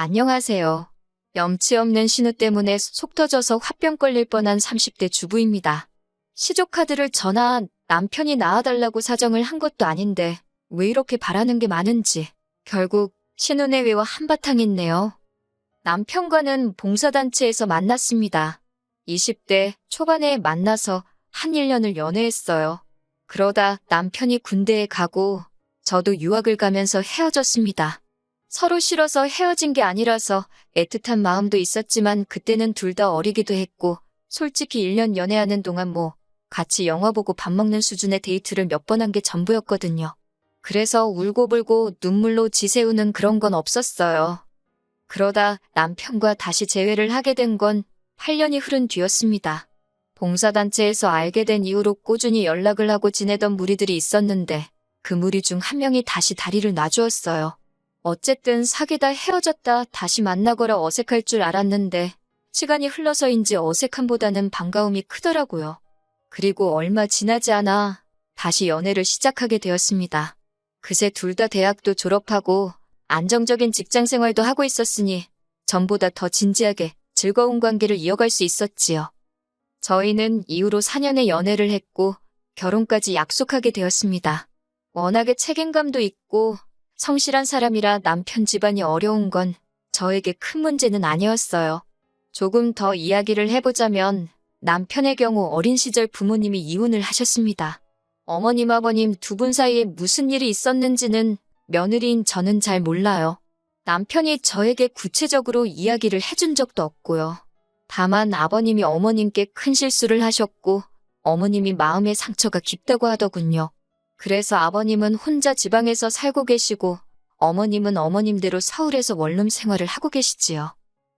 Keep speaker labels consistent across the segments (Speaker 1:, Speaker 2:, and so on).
Speaker 1: 안녕하세요. 염치 없는 신우 때문에 속 터져서 화병 걸릴 뻔한 30대 주부입니다. 시조카드를 전화 남편이 낳아달라고 사정을 한 것도 아닌데 왜 이렇게 바라는 게 많은지 결국 신우 내외와 한바탕 했네요. 남편과는 봉사단체에서 만났습니다. 20대 초반에 만나서 한 1년을 연애했어요. 그러다 남편이 군대에 가고 저도 유학을 가면서 헤어졌습니다. 서로 싫어서 헤어진 게 아니라서 애틋한 마음도 있었지만 그때는 둘 다 어리기도 했고 솔직히 1년 연애하는 동안 같이 영화 보고 밥 먹는 수준의 데이트를 몇 번 한 게 전부였거든요. 그래서 울고불고 눈물로 지새우는 그런 건 없었어요. 그러다 남편과 다시 재회를 하게 된 건 8년이 흐른 뒤였습니다. 봉사단체에서 알게 된 이후로 꾸준히 연락을 하고 지내던 무리들이 있었는데 그 무리 중 한 명이 다시 다리를 놔주었어요. 어쨌든 사귀다 헤어졌다 다시 만나거라 어색할 줄 알았는데 시간이 흘러서인지 어색함보다는 반가움이 크더라고요. 그리고 얼마 지나지 않아 다시 연애를 시작하게 되었습니다. 그새 둘 다 대학도 졸업하고 안정적인 직장 생활도 하고 있었으니 전보다 더 진지하게 즐거운 관계를 이어갈 수 있었지요. 저희는 이후로 4년의 연애를 했고 결혼까지 약속하게 되었습니다. 워낙에 책임감도 있고 성실한 사람이라 남편 집안이 어려운 건 저에게 큰 문제는 아니었어요. 조금 더 이야기를 해보자면 남편의 경우 어린 시절 부모님이 이혼을 하셨습니다. 어머님 아버님 두 분 사이에 무슨 일이 있었는지는 며느리인 저는 잘 몰라요. 남편이 저에게 구체적으로 이야기를 해준 적도 없고요. 다만 아버님이 어머님께 큰 실수를 하셨고 어머님이 마음의 상처가 깊다고 하더군요. 그래서 아버님은 혼자 지방에서 살고 계시고 어머님은 어머님대로 서울에서 원룸 생활을 하고 계시지요.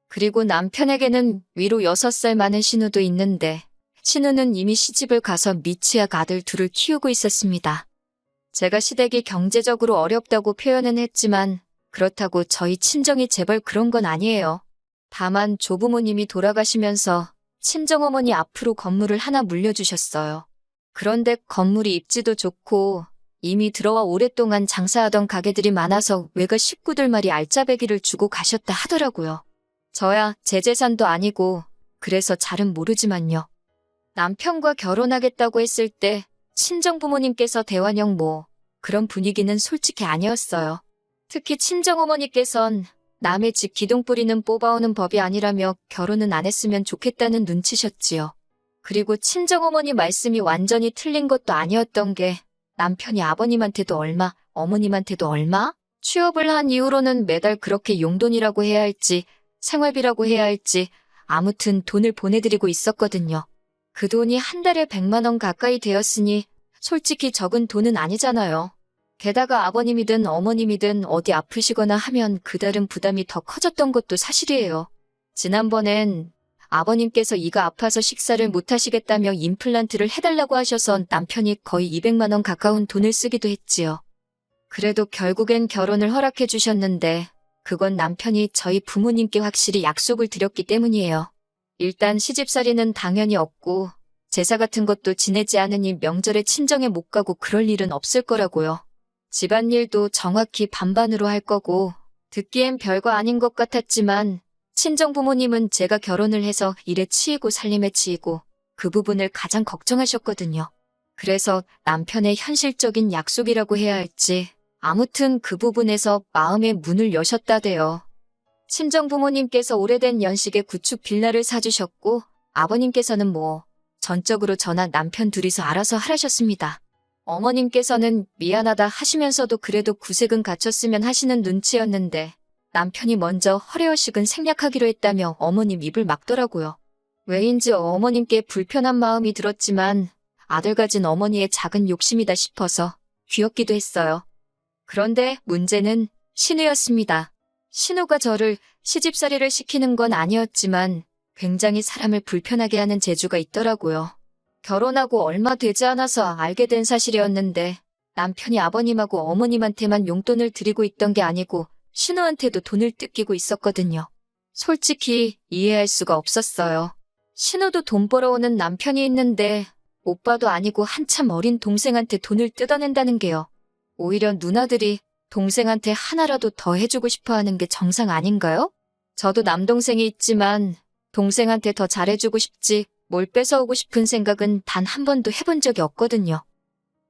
Speaker 1: 그리고 남편에게는 위로 6살 많은 신우도 있는데 신우는 이미 시집을 가서 미취학 아들 둘을 키우고 있었습니다. 제가 시댁이 경제적으로 어렵다고 표현은 했지만 그렇다고 저희 친정이 재벌 그런 건 아니에요. 다만 조부모님이 돌아가시면서 친정어머니 앞으로 건물을 하나 물려주셨어요. 그런데 건물이 입지도 좋고 이미 들어와 오랫동안 장사하던 가게들이 많아서 외가 식구들말이 알짜배기를 주고 가셨다 하더라고요. 저야 제 재산도 아니고 그래서 잘은 모르지만요. 남편과 결혼하겠다고 했을 때 친정부모님께서 대환영 그런 분위기는 솔직히 아니었어요. 특히 친정어머니께선 남의 집 기둥뿌리는 뽑아오는 법이 아니라며 결혼은 안 했으면 좋겠다는 눈치셨지요. 그리고 친정어머니 말씀이 완전히 틀린 것도 아니었던 게 남편이 아버님한테도 얼마, 어머님한테도 얼마? 취업을 한 이후로는 매달 그렇게 용돈이라고 해야 할지 생활비라고 해야 할지 아무튼 돈을 보내드리고 있었거든요. 그 돈이 한 달에 100만 원 가까이 되었으니 솔직히 적은 돈은 아니잖아요. 게다가 아버님이든 어머님이든 어디 아프시거나 하면 그달은 부담이 더 커졌던 것도 사실이에요. 지난번엔 아버님께서 이가 아파서 식사를 못 하시겠다며 임플란트를 해달라고 하셔서 남편이 거의 200만 원 가까운 돈을 쓰기도 했지요. 그래도 결국엔 결혼을 허락해 주셨는데 그건 남편이 저희 부모님께 확실히 약속을 드렸기 때문이에요. 일단 시집살이는 당연히 없고 제사 같은 것도 지내지 않으니 명절에 친정에 못 가고 그럴 일은 없을 거라고요. 집안일도 정확히 반반으로 할 거고 듣기엔 별거 아닌 것 같았지만 친정 부모님은 제가 결혼을 해서 일에 치이고 살림에 치이고 그 부분을 가장 걱정하셨거든요. 그래서 남편의 현실적인 약속이라고 해야 할지 아무튼 그 부분에서 마음의 문을 여셨다대요. 친정 부모님께서 오래된 연식에 구축 빌라를 사주셨고 아버님께서는 전적으로 저나 남편 둘이서 알아서 하라셨습니다. 어머님께서는 미안하다 하시면서도 그래도 구색은 갖췄으면 하시는 눈치였는데 남편이 먼저 허례허식은 생략하기로 했다며 어머님 입을 막더라고요. 왜인지 어머님께 불편한 마음이 들었지만 아들 가진 어머니의 작은 욕심이다 싶어서 귀엽기도 했어요. 그런데 문제는 신우였습니다. 신우가 저를 시집살이를 시키는 건 아니었지만 굉장히 사람을 불편하게 하는 재주가 있더라고요. 결혼하고 얼마 되지 않아서 알게 된 사실이었는데 남편이 아버님하고 어머님한테만 용돈을 드리고 있던 게 아니고 신우한테도 돈을 뜯기고 있었거든요. 솔직히 이해할 수가 없었어요. 신우도 돈 벌어오는 남편이 있는데 오빠도 아니고 한참 어린 동생한테 돈을 뜯어낸다는 게요. 오히려 누나들이 동생한테 하나라도 더 해주고 싶어 하는 게 정상 아닌가요? 저도 남동생이 있지만 동생한테 더 잘해주고 싶지 뭘 뺏어오고 싶은 생각은 단 한 번도 해본 적이 없거든요.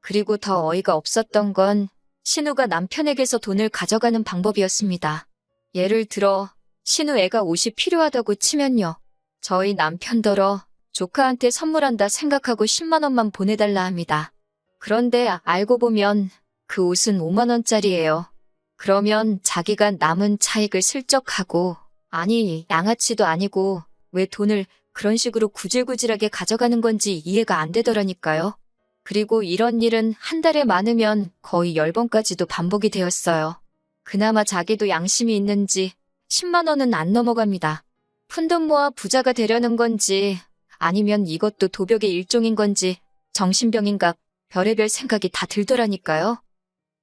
Speaker 1: 그리고 더 어이가 없었던 건 신우가 남편에게서 돈을 가져가는 방법이었습니다. 예를 들어 신우 애가 옷이 필요하다고 치면요. 저희 남편더러 조카한테 선물한다 생각하고 10만 원만 보내달라 합니다. 그런데 알고 보면 그 옷은 5만 원짜리예요. 그러면 자기가 남은 차익을 슬쩍 하고, 아니 양아치도 아니고 왜 돈을 그런 식으로 구질구질하게 가져가는 건지 이해가 안 되더라니까요. 그리고 이런 일은 한 달에 많으면 거의 10번까지도 반복이 되었어요. 그나마 자기도 양심이 있는지 10만 원은 안 넘어갑니다. 푼돈 모아 부자가 되려는 건지 아니면 이것도 도벽의 일종인 건지 정신병인가 별의별 생각이 다 들더라니까요.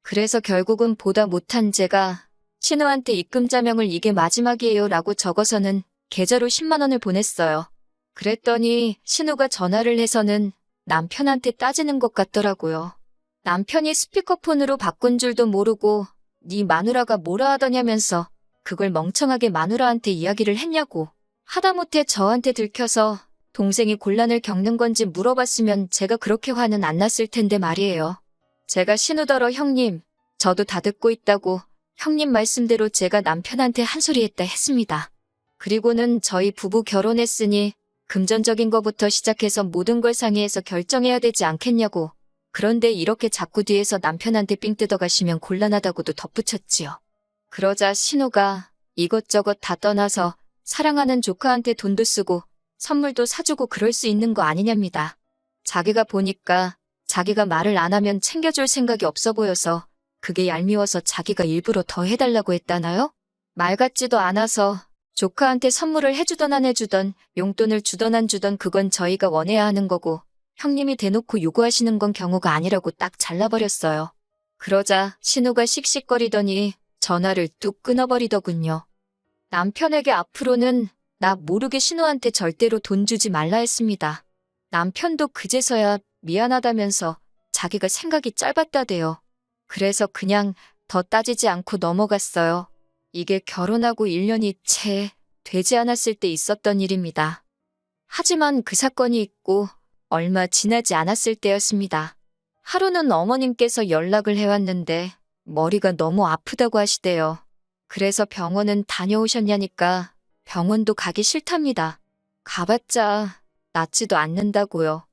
Speaker 1: 그래서 결국은 보다 못한 제가 신우한테 입금자명을 이게 마지막이에요 라고 적어서는 계좌로 10만 원을 보냈어요. 그랬더니 신우가 전화를 해서는 남편한테 따지는 것 같더라고요. 남편이 스피커폰으로 바꾼 줄도 모르고 네 마누라가 뭐라 하더냐면서 그걸 멍청하게 마누라한테 이야기를 했냐고. 하다못해 저한테 들켜서 동생이 곤란을 겪는 건지 물어봤으면 제가 그렇게 화는 안 났을 텐데 말이에요. 제가 신우더러 형님, 저도 다 듣고 있다고 형님 말씀대로 제가 남편한테 한 소리 했다 했습니다. 그리고는 저희 부부 결혼했으니 금전적인 것부터 시작해서 모든 걸 상의해서 결정해야 되지 않겠냐고. 그런데 이렇게 자꾸 뒤에서 남편한테 삥 뜯어가시면 곤란하다고도 덧붙였지요. 그러자 신우가 이것저것 다 떠나서 사랑하는 조카한테 돈도 쓰고 선물도 사주고 그럴 수 있는 거 아니냐입니다. 자기가 보니까 자기가 말을 안 하면 챙겨줄 생각이 없어 보여서 그게 얄미워서 자기가 일부러 더 해달라고 했다나요? 말 같지도 않아서 조카한테 선물을 해주던 안 해주던 용돈을 주던 안 주던 그건 저희가 원해야 하는 거고 형님이 대놓고 요구하시는 건 경우가 아니라고 딱 잘라버렸어요. 그러자 신우가 씩씩거리더니 전화를 뚝 끊어버리더군요. 남편에게 앞으로는 나 모르게 신우한테 절대로 돈 주지 말라 했습니다. 남편도 그제서야 미안하다면서 자기가 생각이 짧았다대요. 그래서 그냥 더 따지지 않고 넘어갔어요. 이게 결혼하고 1년이 채 되지 않았을 때 있었던 일입니다. 하지만 그 사건이 있고 얼마 지나지 않았을 때였습니다. 하루는 어머님께서 연락을 해왔는데 머리가 너무 아프다고 하시대요. 그래서 병원은 다녀오셨냐니까 병원도 가기 싫답니다. 가봤자 낫지도 않는다고요.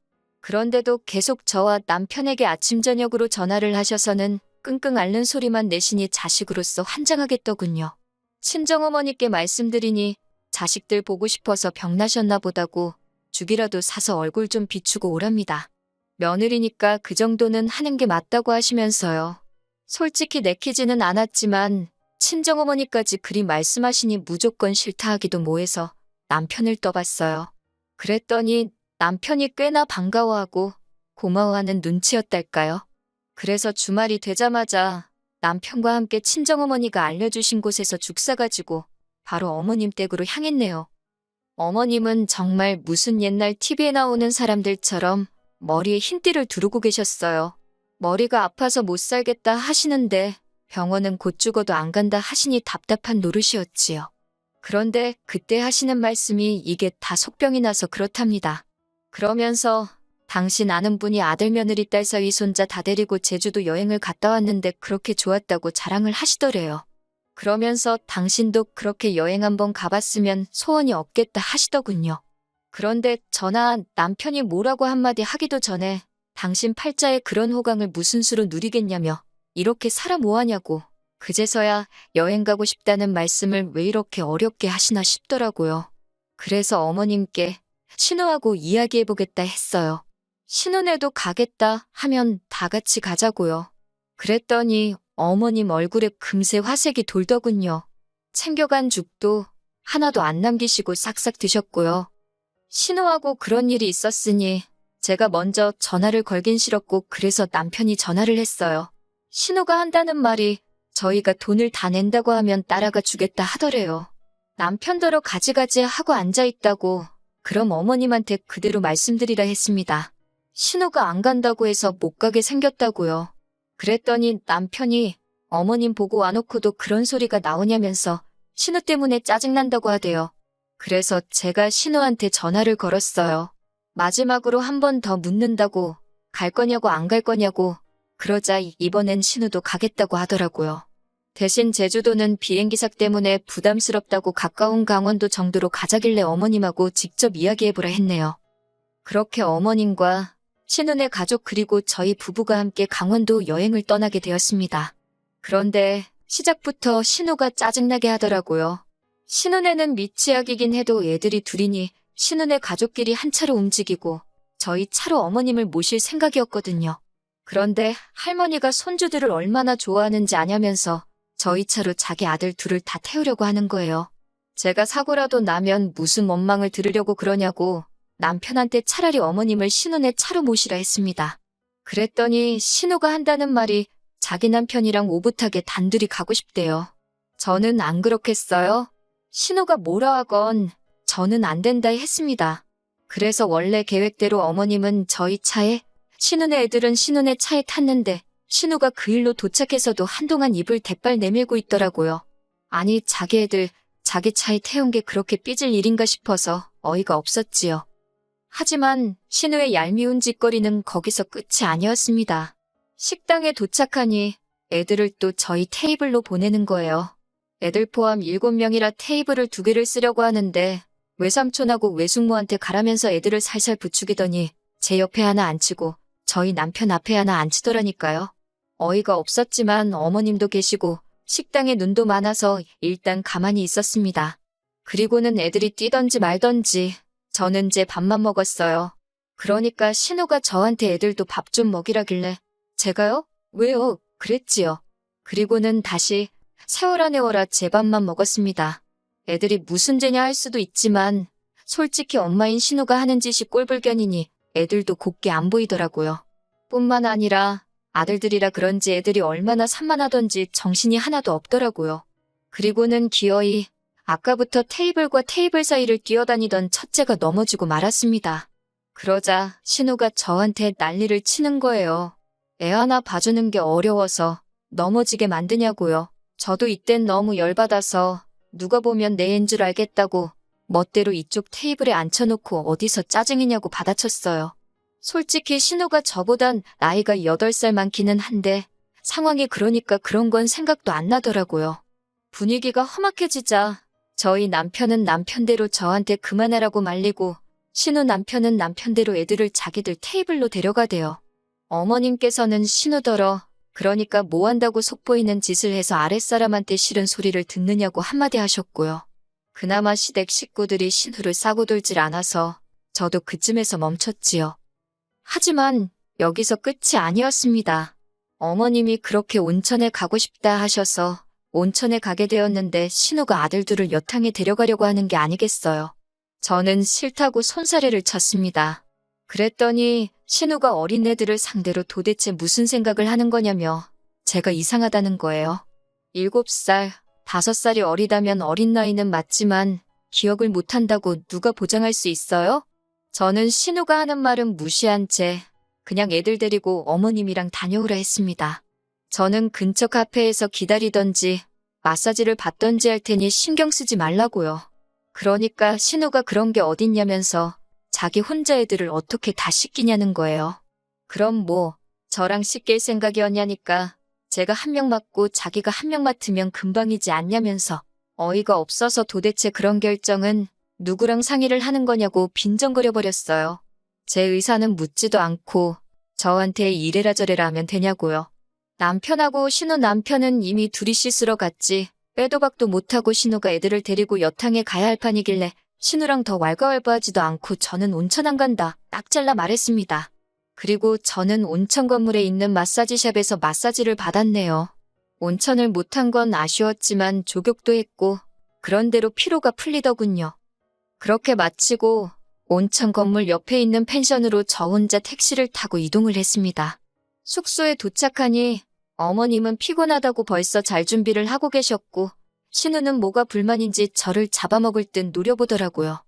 Speaker 1: 그런데도 계속 저와 남편에게 아침 저녁으로 전화를 하셔서는 끙끙 앓는 소리만 내시니 자식으로서 환장하겠더군요. 친정어머니께 말씀드리니 자식들 보고 싶어서 병나셨나 보다고 죽이라도 사서 얼굴 좀 비추고 오랍니다. 며느리니까 그 정도는 하는 게 맞다고 하시면서요. 솔직히 내키지는 않았지만 친정어머니까지 그리 말씀하시니 무조건 싫다 하기도 뭐해서 남편을 떠봤어요. 그랬더니 남편이 꽤나 반가워하고 고마워하는 눈치였달까요. 그래서 주말이 되자마자 남편과 함께 친정어머니가 알려주신 곳에서 죽 사가지고 바로 어머님 댁으로 향했네요. 어머님은 정말 무슨 옛날 TV에 나오는 사람들처럼 머리에 흰띠를 두르고 계셨어요. 머리가 아파서 못 살겠다 하시는데 병원은 곧 죽어도 안 간다 하시니 답답한 노릇이었지요. 그런데 그때 하시는 말씀이 이게 다 속병이 나서 그렇답니다. 그러면서 당신 아는 분이 아들 며느리 딸 사위 손자 다 데리고 제주도 여행을 갔다 왔는데 그렇게 좋았다고 자랑을 하시더래요. 그러면서 당신도 그렇게 여행 한번 가봤으면 소원이 없겠다 하시더군요. 그런데 저나 남편이 뭐라고 한마디 하기도 전에 당신 팔자에 그런 호강을 무슨 수로 누리겠냐며 이렇게 살아 뭐하냐고 그제서야 여행 가고 싶다는 말씀을 왜 이렇게 어렵게 하시나 싶더라고요. 그래서 어머님께 신우하고 이야기해보겠다 했어요. 신혼에도 가겠다 하면 다 같이 가자고요. 그랬더니 어머님 얼굴에 금세 화색이 돌더군요. 챙겨간 죽도 하나도 안 남기시고 싹싹 드셨고요. 신우하고 그런 일이 있었으니 제가 먼저 전화를 걸긴 싫었고 그래서 남편이 전화를 했어요. 신우가 한다는 말이 저희가 돈을 다 낸다고 하면 따라가 주겠다 하더래요. 남편더러 가지가지 하고 앉아있다고 그럼 어머님한테 그대로 말씀드리라 했습니다. 신우가 안 간다고 해서 못 가게 생겼다고요. 그랬더니 남편이 어머님 보고 와놓고도 그런 소리가 나오냐면서 신우 때문에 짜증난다고 하대요. 그래서 제가 신우한테 전화를 걸었어요. 마지막으로 한 번 더 묻는다고, 갈 거냐고 안 갈 거냐고. 그러자 이번엔 신우도 가겠다고 하더라고요. 대신 제주도는 비행기삭 때문에 부담스럽다고 가까운 강원도 정도로 가자길래 어머님하고 직접 이야기해보라 했네요. 그렇게 어머님과 신우네 가족 그리고 저희 부부가 함께 강원도 여행을 떠나게 되었습니다. 그런데 시작부터 신우가 짜증나게 하더라고요. 신우네는 미취학이긴 해도 애들이 둘이니 신우네 가족끼리 한 차로 움직이고 저희 차로 어머님을 모실 생각이었거든요. 그런데 할머니가 손주들을 얼마나 좋아하는지 아냐면서 저희 차로 자기 아들 둘을 다 태우려고 하는 거예요. 제가 사고라도 나면 무슨 원망을 들으려고 그러냐고 남편한테 차라리 어머님을 신우네 차로 모시라 했습니다. 그랬더니 신우가 한다는 말이 자기 남편이랑 오붓하게 단둘이 가고 싶대요. 저는 안 그렇겠어요? 신우가 뭐라 하건 저는 안 된다 했습니다. 그래서 원래 계획대로 어머님은 저희 차에, 신우네 애들은 신우네 차에 탔는데 신우가 그 일로 도착해서도 한동안 입을 대빨 내밀고 있더라고요. 아니 자기 애들 자기 차에 태운 게 그렇게 삐질 일인가 싶어서 어이가 없었지요. 하지만 신우의 얄미운 짓거리는 거기서 끝이 아니었습니다. 식당에 도착하니 애들을 또 저희 테이블로 보내는 거예요. 애들 포함 7명이라 테이블을 2개를 쓰려고 하는데 외삼촌하고 외숙모한테 가라면서 애들을 살살 부추기더니 제 옆에 하나 앉히고 저희 남편 앞에 하나 앉히더라니까요. 어이가 없었지만 어머님도 계시고 식당에 눈도 많아서 일단 가만히 있었습니다. 그리고는 애들이 뛰던지 말던지 저는 제 밥만 먹었어요. 그러니까 신우가 저한테 애들도 밥 좀 먹이라길래 제가요? 왜요? 그랬지요. 그리고는 다시 세워라 내워라 제 밥만 먹었습니다. 애들이 무슨 죄냐 할 수도 있지만 솔직히 엄마인 신우가 하는 짓이 꼴불견이니 애들도 곱게 안 보이더라고요. 뿐만 아니라 아들들이라 그런지 애들이 얼마나 산만하던지 정신이 하나도 없더라고요. 그리고는 기어이 아까부터 테이블과 테이블 사이를 뛰어다니던 첫째가 넘어지고 말았습니다. 그러자 신우가 저한테 난리를 치는 거예요. 애 하나 봐주는 게 어려워서 넘어지게 만드냐고요. 저도 이땐 너무 열받아서 누가 보면 내 애인 줄 알겠다고 멋대로 이쪽 테이블에 앉혀놓고 어디서 짜증이냐고 받아쳤어요. 솔직히 신우가 저보단 나이가 8살 많기는 한데 상황이 그러니까 그런 건 생각도 안 나더라고요. 분위기가 험악해지자 저희 남편은 남편대로 저한테 그만하라고 말리고 신우 남편은 남편대로 애들을 자기들 테이블로 데려가대요. 어머님께서는 신우더러 그러니까 뭐 한다고 속보이는 짓을 해서 아랫사람한테 싫은 소리를 듣느냐고 한마디 하셨고요. 그나마 시댁 식구들이 신우를 싸고 돌질 않아서 저도 그쯤에서 멈췄지요. 하지만 여기서 끝이 아니었습니다. 어머님이 그렇게 온천에 가고 싶다 하셔서 온천에 가게 되었는데 신우가 아들들을 여탕에 데려가려고 하는 게 아니겠어요. 저는 싫다고 손사래를 쳤습니다. 그랬더니 신우가 어린애들을 상대로 도대체 무슨 생각을 하는 거냐며 제가 이상하다는 거예요. 7살, 5살이 어리다면 어린 나이는 맞지만 기억을 못한다고 누가 보장할 수 있어요? 저는 신우가 하는 말은 무시한 채 그냥 애들 데리고 어머님이랑 다녀오라 했습니다. 저는 근처 카페에서 기다리던지 마사지를 받던지 할 테니 신경 쓰지 말라고요. 그러니까 신우가 그런 게 어딨냐면서 자기 혼자 애들을 어떻게 다 씻기냐는 거예요. 그럼 뭐 저랑 씻길 생각이었냐니까 제가 한 명 맡고 자기가 한 명 맡으면 금방이지 않냐면서 어이가 없어서 도대체 그런 결정은 누구랑 상의를 하는 거냐고 빈정거려 버렸어요. 제 의사는 묻지도 않고 저한테 이래라 저래라 하면 되냐고요. 남편하고 신우 남편은 이미 둘이 씻으러 갔지 빼도 박도 못하고 신우가 애들을 데리고 여탕에 가야 할 판이길래 신우랑 더 왈가왈부하지도 않고 저는 온천 안 간다 딱 잘라 말했습니다. 그리고 저는 온천 건물에 있는 마사지샵에서 마사지를 받았네요. 온천을 못한 건 아쉬웠지만 족욕도 했고 그런대로 피로가 풀리더군요. 그렇게 마치고 온천 건물 옆에 있는 펜션으로 저 혼자 택시를 타고 이동을 했습니다. 숙소에 도착하니 어머님은 피곤하다고 벌써 잘 준비를 하고 계셨고 신우는 뭐가 불만인지 저를 잡아먹을 듯 노려보더라고요.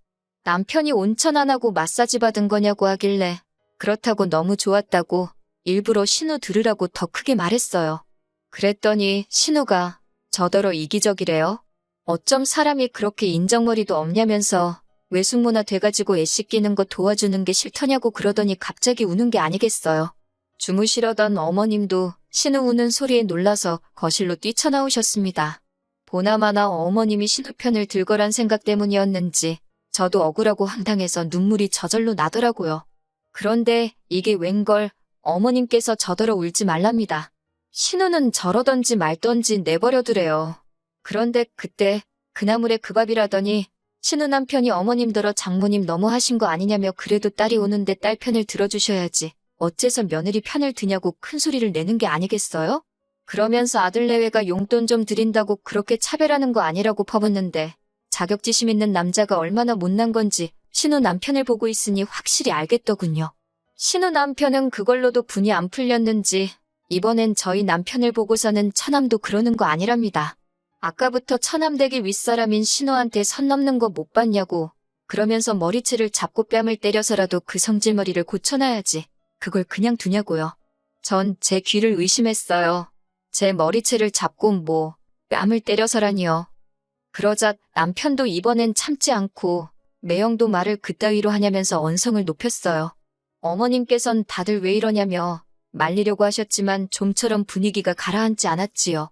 Speaker 1: 남편이 온천 안 하고 마사지 받은 거냐고 하길래 그렇다고 너무 좋았다고 일부러 신우 들으라고 더 크게 말했어요. 그랬더니 신우가 저더러 이기적이래요. 어쩜 사람이 그렇게 인정머리도 없냐면서 외숙모나 돼가지고 애씨 끼는 거 도와주는 게 싫더냐고 그러더니 갑자기 우는 게 아니겠어요. 주무시려던 어머님도 신우 우는 소리에 놀라서 거실로 뛰쳐나오셨습니다. 보나마나 어머님이 신우 편을 들거란 생각 때문이었는지 저도 억울하고 황당해서 눈물이 저절로 나더라고요. 그런데 이게 웬걸 어머님께서 저더러 울지 말랍니다. 신우는 저러던지 말던지 내버려두래요. 그런데 그때 그나물에 그 밥이라더니 신우 남편이 어머님더러 장모님 너무 하신 거 아니냐며 그래도 딸이 오는데 딸 편을 들어주셔야지. 어째서 며느리 편을 드냐고 큰 소리를 내는 게 아니겠어요? 그러면서 아들 내외가 용돈 좀 드린다고 그렇게 차별하는 거 아니라고 퍼붓는데 자격지심 있는 남자가 얼마나 못난 건지 신우 남편을 보고 있으니 확실히 알겠더군요. 신우 남편은 그걸로도 분이 안 풀렸는지 이번엔 저희 남편을 보고서는 처남도 그러는 거 아니랍니다. 아까부터 처남댁이 윗사람인 신우한테 선 넘는 거 못 봤냐고 그러면서 머리채를 잡고 뺨을 때려서라도 그 성질머리를 고쳐놔야지. 그걸 그냥 두냐고요. 전 제 귀를 의심했어요. 제 머리채를 잡고 뭐 뺨을 때려서라니요. 그러자 남편도 이번엔 참지 않고 매형도 말을 그따위로 하냐면서 언성을 높였어요. 어머님께선 다들 왜 이러냐며 말리려고 하셨지만 좀처럼 분위기가 가라앉지 않았지요.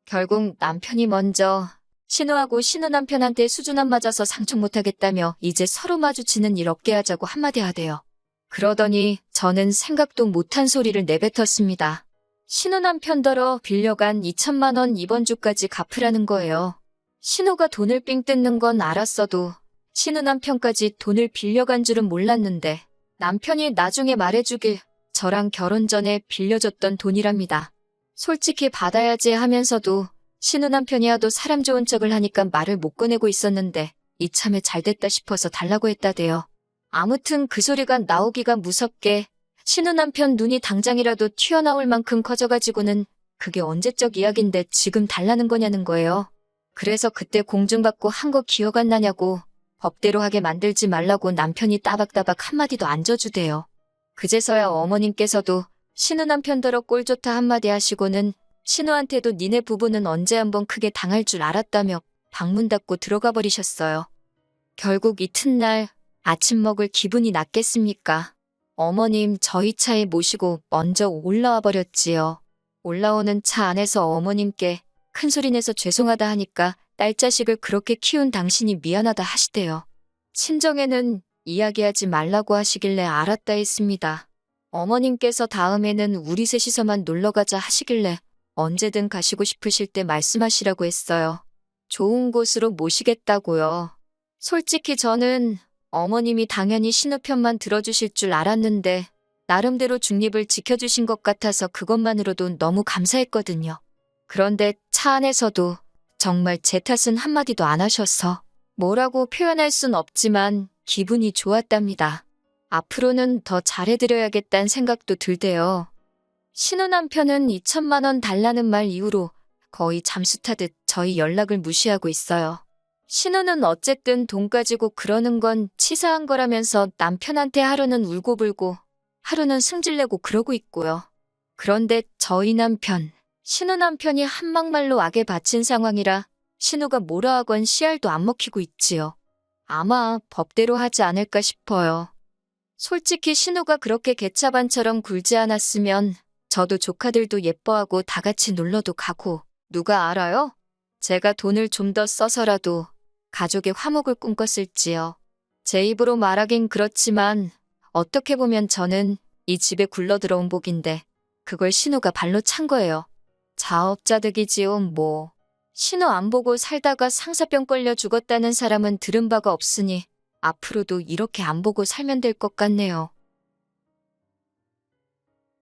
Speaker 1: 결국 남편이 먼저 신우하고 신우 남편한테 수준 안 맞아서 상충 못하겠다며 이제 서로 마주치는 일 없게 하자고 한마디 하대요. 그러더니 저는 생각도 못한 소리를 내뱉었습니다. 신우 남편더러 빌려간 2천만 원 이번 주까지 갚으라는 거예요. 신우가 돈을 삥 뜯는 건 알았어도 신우 남편까지 돈을 빌려간 줄은 몰랐는데 남편이 나중에 말해주길 저랑 결혼 전에 빌려줬던 돈이랍니다. 솔직히 받아야지 하면서도 신우 남편이 하도 사람 좋은 척을 하니까 말을 못 꺼내고 있었는데 이참에 잘됐다 싶어서 달라고 했다대요. 아무튼 그 소리가 나오기가 무섭게 신우 남편 눈이 당장이라도 튀어나올 만큼 커져가지고는 그게 언제적 이야기인데 지금 달라는 거냐는 거예요. 그래서 그때 공중받고 한 거 기억 안 나냐고 법대로 하게 만들지 말라고 남편이 따박따박 한마디도 안 져주대요. 그제서야 어머님께서도 신우 남편더러 꼴 좋다 한마디 하시고는 신우한테도 니네 부부는 언제 한번 크게 당할 줄 알았다며 방문 닫고 들어가 버리셨어요. 결국 이튿날 아침 먹을 기분이 났겠습니까? 어머님 저희 차에 모시고 먼저 올라와 버렸지요. 올라오는 차 안에서 어머님께 큰 소리 내서 죄송하다 하니까 딸 자식을 그렇게 키운 당신이 미안하다 하시대요. 친정에는 이야기하지 말라고 하시길래 알았다 했습니다. 어머님께서 다음에는 우리 셋이서만 놀러가자 하시길래 언제든 가시고 싶으실 때 말씀하시라고 했어요. 좋은 곳으로 모시겠다고요. 솔직히 저는 어머님이 당연히 신우 편만 들어주실 줄 알았는데 나름대로 중립을 지켜주신 것 같아서 그것만으로도 너무 감사했거든요. 그런데 차 안에서도 정말 제 탓은 한마디도 안 하셔서 뭐라고 표현할 순 없지만 기분이 좋았답니다. 앞으로는 더 잘해드려야겠다는 생각도 들대요. 신우 남편은 2천만 원 달라는 말 이후로 거의 잠수 타듯 저희 연락을 무시하고 있어요. 신우는 어쨌든 돈 가지고 그러는 건 치사한 거라면서 남편한테 하루는 울고불고 하루는 승질내고 그러고 있고요. 그런데 저희 남편, 신우 남편이 한막말로 악에 바친 상황이라 신우가 뭐라 하건 씨알도 안 먹히고 있지요. 아마 법대로 하지 않을까 싶어요. 솔직히 신우가 그렇게 개차반처럼 굴지 않았으면 저도 조카들도 예뻐하고 다 같이 놀러도 가고 누가 알아요? 제가 돈을 좀 더 써서라도 가족의 화목을 꿈꿨을지요. 제 입으로 말하긴 그렇지만 어떻게 보면 저는 이 집에 굴러들어온 복인데 그걸 신우가 발로 찬 거예요. 자업자득이지요 뭐. 신우 안 보고 살다가 상사병 걸려 죽었다는 사람은 들은 바가 없으니 앞으로도 이렇게 안 보고 살면 될 것 같네요.